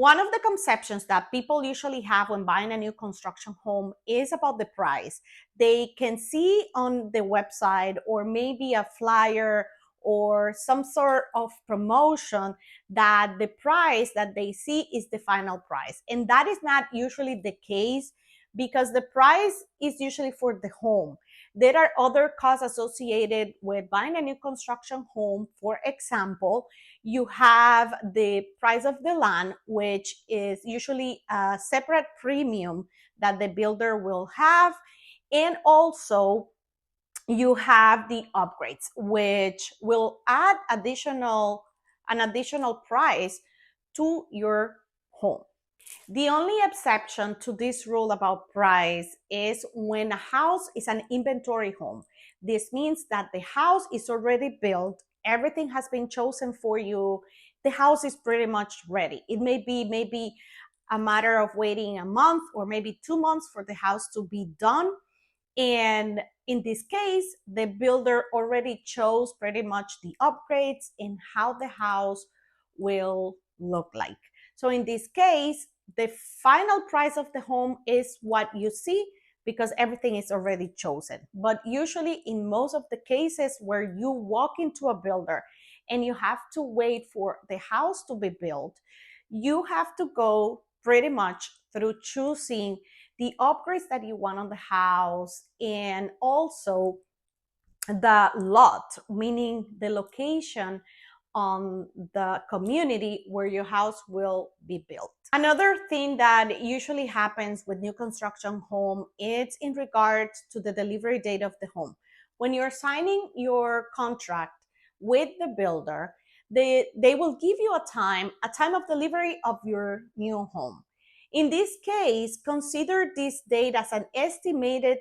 One of the conceptions that people usually have when buying a new construction home is about the price. They can see on the website or maybe a flyer or some sort of promotion that the price that they see is the final price. And that is not usually the case because the price is usually for the home. There are other costs associated with buying a new construction home. For example, you have the price of the land, which is usually a separate premium that the builder will have. And also, you have the upgrades, which will add an additional price to your home. The only exception to this rule about price is when a house is an inventory home. This means that the house is already built, everything has been chosen for you, the house is pretty much ready. It may be maybe a matter of waiting a month or maybe 2 months for the house to be done. And in this case, the builder already chose pretty much the upgrades and how the house will look like. So in this case, the final price of the home is what you see because everything is already chosen. But usually, in most of the cases where you walk into a builder and you have to wait for the house to be built, you have to go pretty much through choosing the upgrades that you want on the house and also the lot, meaning the location on the community where your house will be built. Another thing that usually happens with new construction home is in regards to the delivery date of the home. When you're signing your contract with the builder, they will give you a time of delivery of your new home. In this case, consider this date as an estimated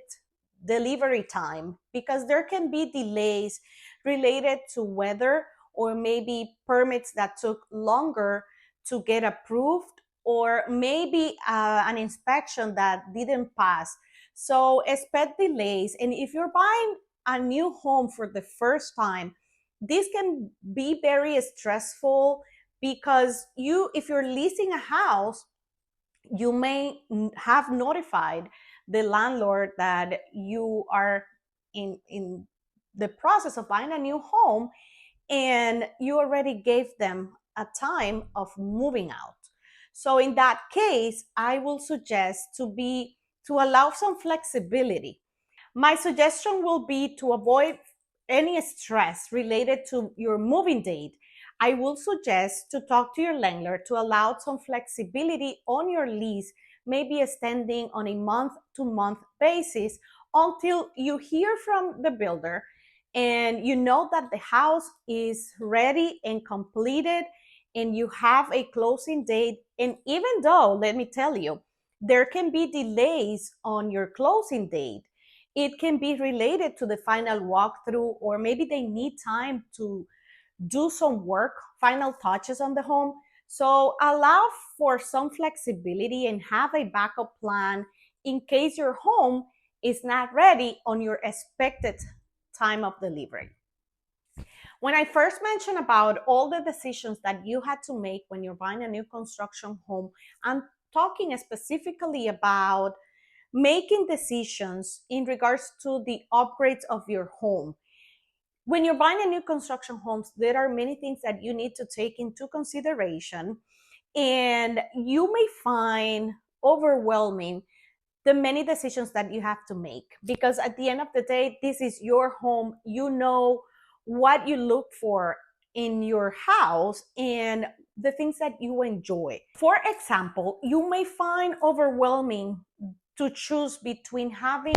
delivery time because there can be delays related to weather or maybe permits that took longer to get approved or maybe an inspection that didn't pass. So expect delays. And if you're buying a new home for the first time, this can be very stressful because if you're leasing a house, you may have notified the landlord that you are in the process of buying a new home and you already gave them a time of moving out. So in that case, I will suggest to allow some flexibility. My suggestion will be to avoid any stress related to your moving date. I will suggest to talk to your landlord to allow some flexibility on your lease, maybe extending on a month to month basis until you hear from the builder and you know that the house is ready and completed and you have a closing date. And even though, let me tell you, there can be delays on your closing date, it can be related to the final walkthrough, or maybe they need time to do some work, final touches on the home. So allow for some flexibility and have a backup plan in case your home is not ready on your expected time of delivery. When I first mentioned about all the decisions that you had to make when you're buying a new construction home, I'm talking specifically about making decisions in regards to the upgrades of your home. When you're buying a new construction homes, there are many things that you need to take into consideration, and you may find overwhelming the many decisions that you have to make because at the end of the day, this is your home. You know what you look for in your house and the things that you enjoy. For example, you may find overwhelming to choose between having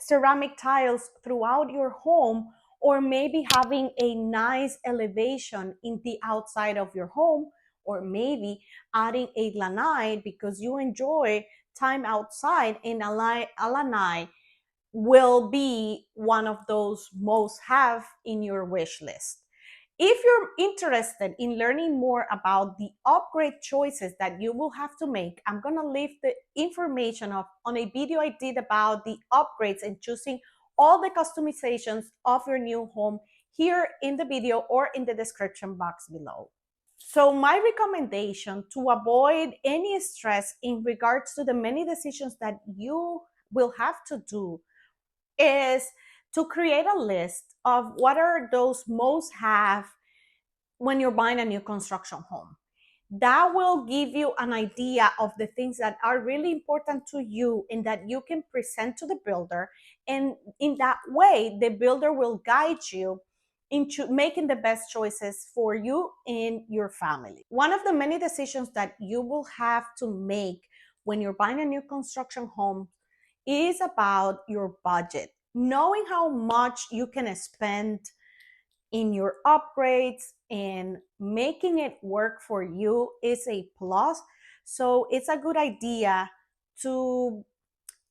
ceramic tiles throughout your home or maybe having a nice elevation in the outside of your home, or maybe adding a lanai because you enjoy time outside, and a lanai will be one of those most have in your wish list. If you're interested in learning more about the upgrade choices that you will have to make, I'm going to leave the information on a video I did about the upgrades and choosing all the customizations of your new home here in the video or in the description box below. So, my recommendation to avoid any stress in regards to the many decisions that you will have to do is to create a list of what are those most have when you're buying a new construction home. That will give you an idea of the things that are really important to you and that you can present to the builder. And in that way, the builder will guide you into making the best choices for you and your family. One of the many decisions that you will have to make when you're buying a new construction home is about your budget. Knowing how much you can spend in your upgrades and making it work for you is a plus. So it's a good idea to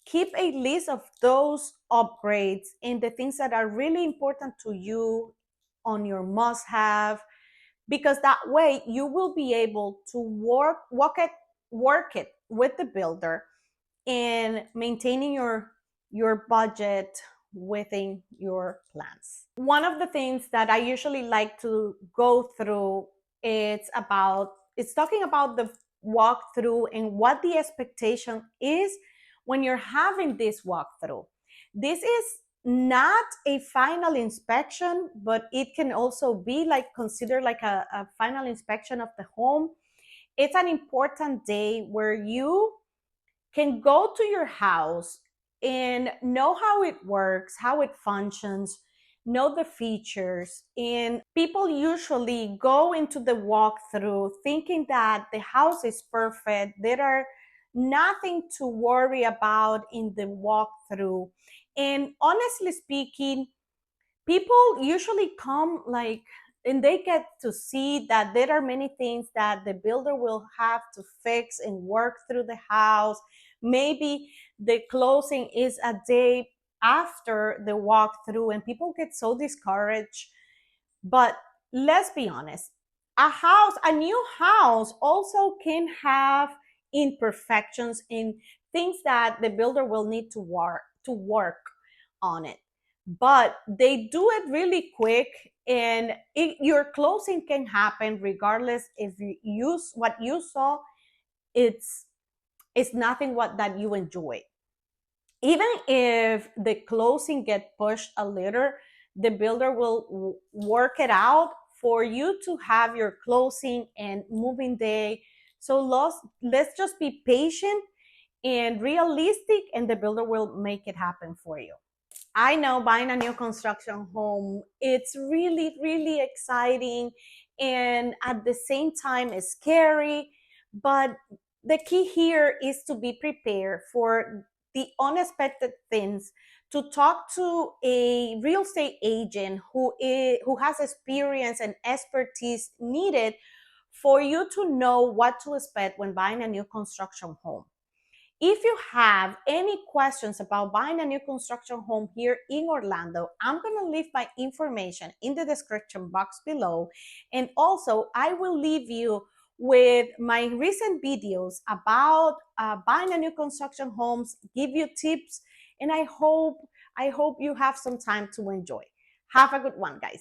keep a list of those upgrades and the things that are really important to you on your must have, because that way you will be able to work it with the builder in maintaining your budget within your plans. One of the things that I usually like to go through, it's talking about the walkthrough and what the expectation is when you're having this walkthrough. This is not a final inspection, but it can also be like considered like a final inspection of the home. It's an important day where you can go to your house and know how it works, how it functions, know the features. And people usually go into the walkthrough thinking that the house is perfect. There are nothing to worry about in the walkthrough. And honestly speaking, people usually come like, and they get to see that there are many things that the builder will have to fix and work through the house. Maybe the closing is a day after the walkthrough and people get so discouraged. But let's be honest, a new house also can have imperfections in things that the builder will need to work on it. But they do it really quick, and your closing can happen regardless if you use what you saw. It's it's nothing what that you enjoy. Even if the closing get pushed a little, the builder will work it out for you to have your closing and moving day. So let's just be patient and realistic, and the builder will make it happen for you. I know buying a new construction home, it's really, really exciting, and at the same time it's scary. But the key here is to be prepared for the unexpected things, to talk to a real estate agent who has experience and expertise needed for you to know what to expect when buying a new construction home. If you have any questions about buying a new construction home here in Orlando, I'm going to leave my information in the description box below. And also, I will leave you with my recent videos about buying a new construction homes, give you tips, and I hope you have some time to enjoy. Have a good one, guys.